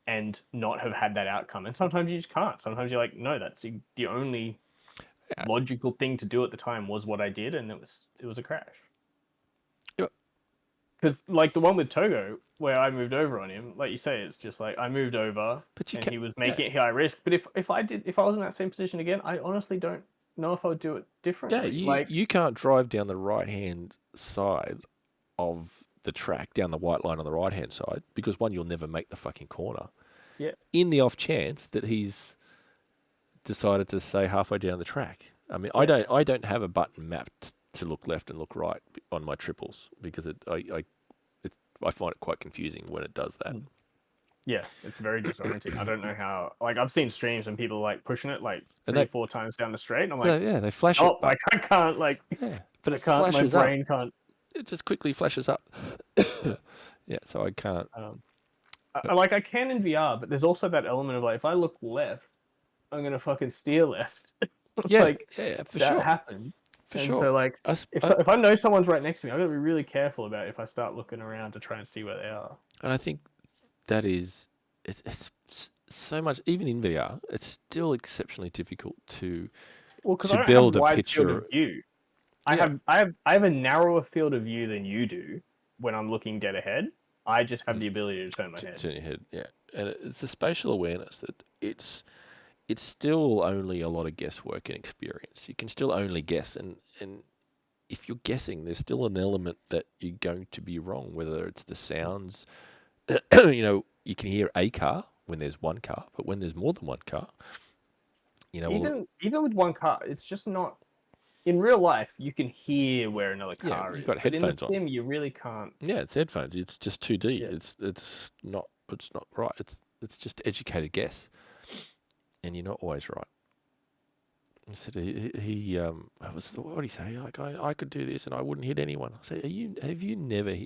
and not have had that outcome? And sometimes you just can't. Sometimes you're like, no, that's the only logical thing to do at the time was what I did, and it was a crash. Yep. Because the one with Togo, where I moved over on him, like you say, it's just I moved over, he was making it high risk. But if I was in that same position again, I honestly don't know if I would do it differently. Yeah, you can't drive down the right-hand side of the track, down the white line on the right-hand side, because one, you'll never make the fucking corner. Yeah. In the off chance that he's decided to stay halfway down the track. I mean, I don't have a button mapped to look left and look right on my triples, because I find it quite confusing when it does that. Yeah, it's very disorienting. I don't know how. I've seen streams and people pushing it 3-4 times down the straight, and I'm like, yeah, they flash oh, it. I can't but I it can't. flashes My brain can't. It just quickly flashes up. Yeah, so I can't. I can in VR, but there's also that element of if I look left, I'm gonna fucking steer left. Yeah, for that sure. happens. For and sure. So if I know someone's right next to me, I've got to be really careful about if I start looking around to try and see where they are. And I think that is, it's so much, even in VR, it's still exceptionally difficult to build a picture. Of view. I have a narrower field of view than you do when I'm looking dead ahead. I just have the ability to turn my head. Turn your head, yeah. And it's the spatial awareness that it's still only a lot of guesswork and experience. You can still only guess, and if you're guessing, there's still an element that you're going to be wrong, whether it's the sounds. You can hear a car when there's one car, but when there's more than one car, even with one car, it's just not. In real life, you can hear where another car is. You've got headphones on. In the sim, you really can't. Yeah, it's headphones. It's just 2D. Yeah. It's not right. It's just educated guess, and you're not always right. I said he what did he say? I could do this and I wouldn't hit anyone. I said, have you never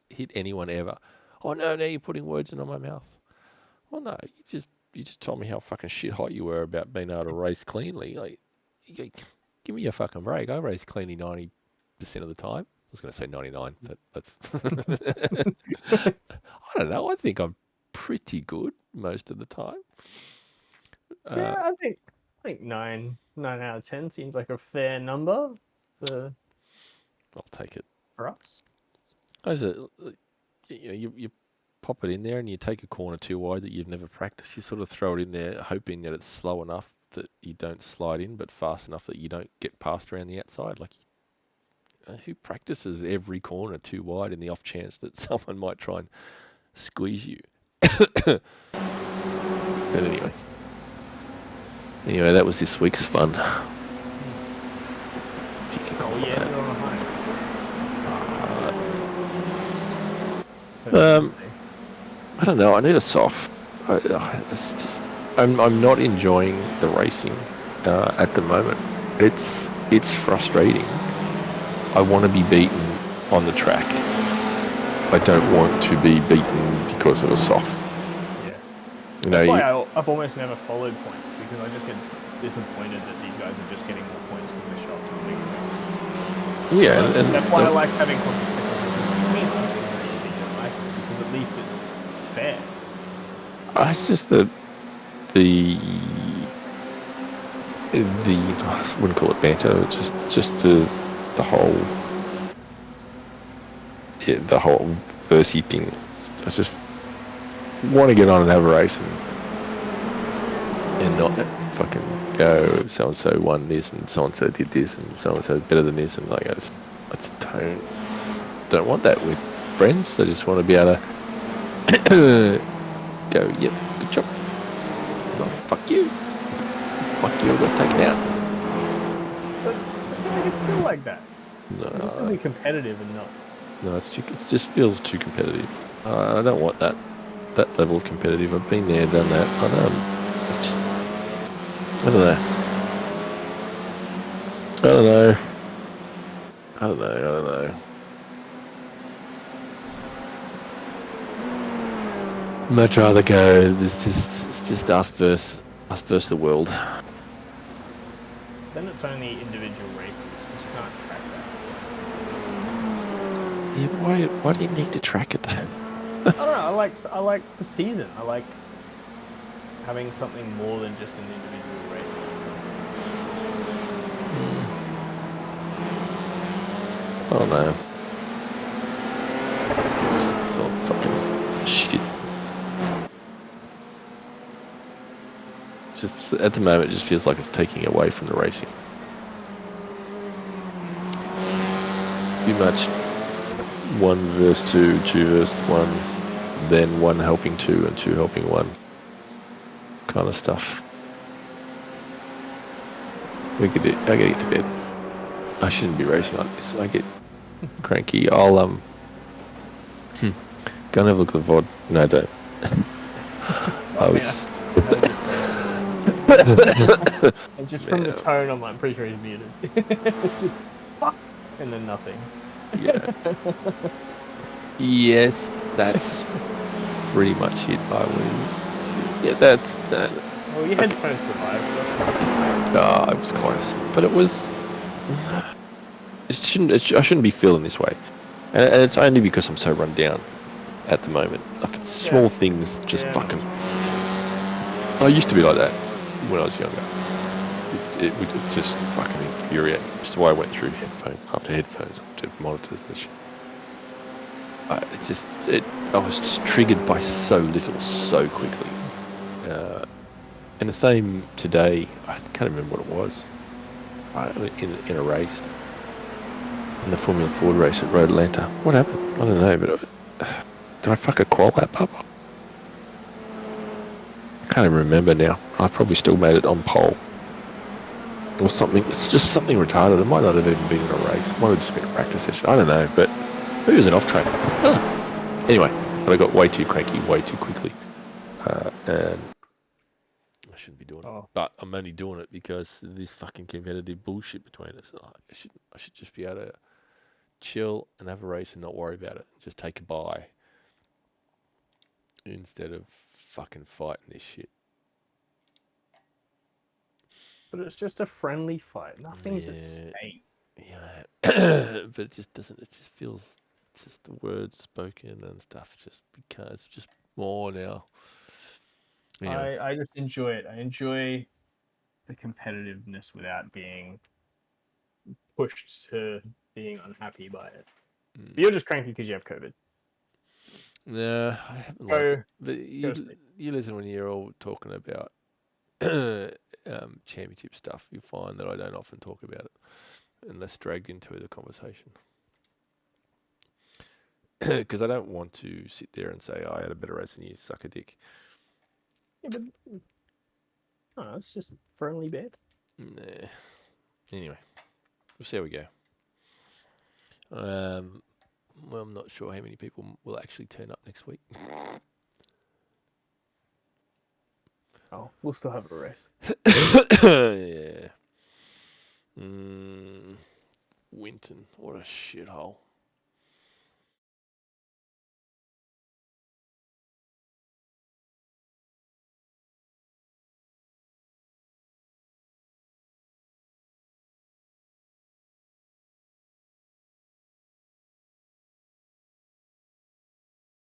hit anyone ever? Oh no, now you're putting words into my mouth. Well, no, you just told me how fucking shit hot you were about being able to race cleanly. Give me a fucking break. I race cleanly 90% of the time. I was going to say 99, but that's I don't know. I think I'm pretty good most of the time. Yeah, I think 9 out of 10 seems like a fair number I'll take it for us. You pop it in there and you take a corner too wide that you've never practiced. You sort of throw it in there hoping that it's slow enough that you don't slide in, but fast enough that you don't get past around the outside. Who practices every corner too wide in the off chance that someone might try and squeeze you? But anyway, that was this week's fun. If you can call it that. I don't know. I need a soft. It's just I'm not enjoying the racing at the moment. It's frustrating. I want to be beaten on the track. I don't want to be beaten because of a soft. Yeah. That's why I've almost never followed points, because I just get disappointed that these guys are just getting more points because they show up to the big races. Yeah, and that's why I like having competition between us, because at least it's fair. It's just I wouldn't call it banter. It's just the whole. the whole Versy thing. I just want to get on and have a race and not fucking go, so and so won this and so and so did this and so and so better than this, and like I just don't want that with friends. I just want to be able to go, yep, good job. Like, fuck you, I got taken out. But I feel like it's still like that. It'll still be competitive and not. No, it just feels too competitive. I don't want that level of competitive. I've been there, done that. It's just, I don't know. Much rather go. It's just us versus the world. Then it's only individual races, because you can't track that. Yeah, why do you need to track it though? I don't know. I like the season. I like having something more than just an individual race. I don't know. It's just all fucking shit. Just at the moment, it just feels like it's taking away from the racing. Too much 1 versus 2, 2 versus 1, then 1 helping 2 and 2 helping 1 kind of stuff. I gotta get to bed. I shouldn't be racing like this. I get cranky. I'll go and have a look at the VOD. No, don't. I was. And just from the tone, I'm like, pretty sure he's muted. It's just fuck, and then nothing. Yeah. Yes, that's pretty much it. I was. Yeah, that's that. Well, your headphones survived, so. It was close, but it was. I shouldn't be feeling this way, and it's only because I'm so run down at the moment. Like small things, just fucking. I used to be like that when I was younger. It would just fucking infuriate me. Which is why I went through headphone after headphones to monitors and shit. I was just triggered by so little so quickly. And the same today. I can't remember what it was. In a race, in the Formula Ford race at Road Atlanta. What happened? I don't know, but did I fuck a qual lap up? I can't even remember now. I probably still made it on pole. Or something. It's just something retarded. It might not have even been in a race. It might have just been a practice session. I don't know, but maybe it was an off-track. Anyway, but I got way too cranky way too quickly. And I shouldn't be doing it. But I'm only doing it because of this fucking competitive bullshit between us. I should just be able to chill and have a race and not worry about it. Just take a bye. Instead of fucking fighting this shit. But it's just a friendly fight. Nothing's at stake. Yeah, but it just doesn't. It just feels. It's just the words spoken and stuff. Just because it's just more now. Anyway. I just enjoy it. I enjoy the competitiveness without being pushed to being unhappy by it. But you're just cranky because you have COVID. No, I haven't liked it. But you listen when you're all talking about championship stuff, you find that I don't often talk about it unless dragged into the conversation. Because I don't want to sit there and say, I had a better race than you, suck a dick. Yeah, but no, it's just friendly bet. Nah. Anyway, we'll see how we go. Well, I'm not sure how many people will actually turn up next week. Oh, we'll still have a race. Yeah. Winton, what a shithole.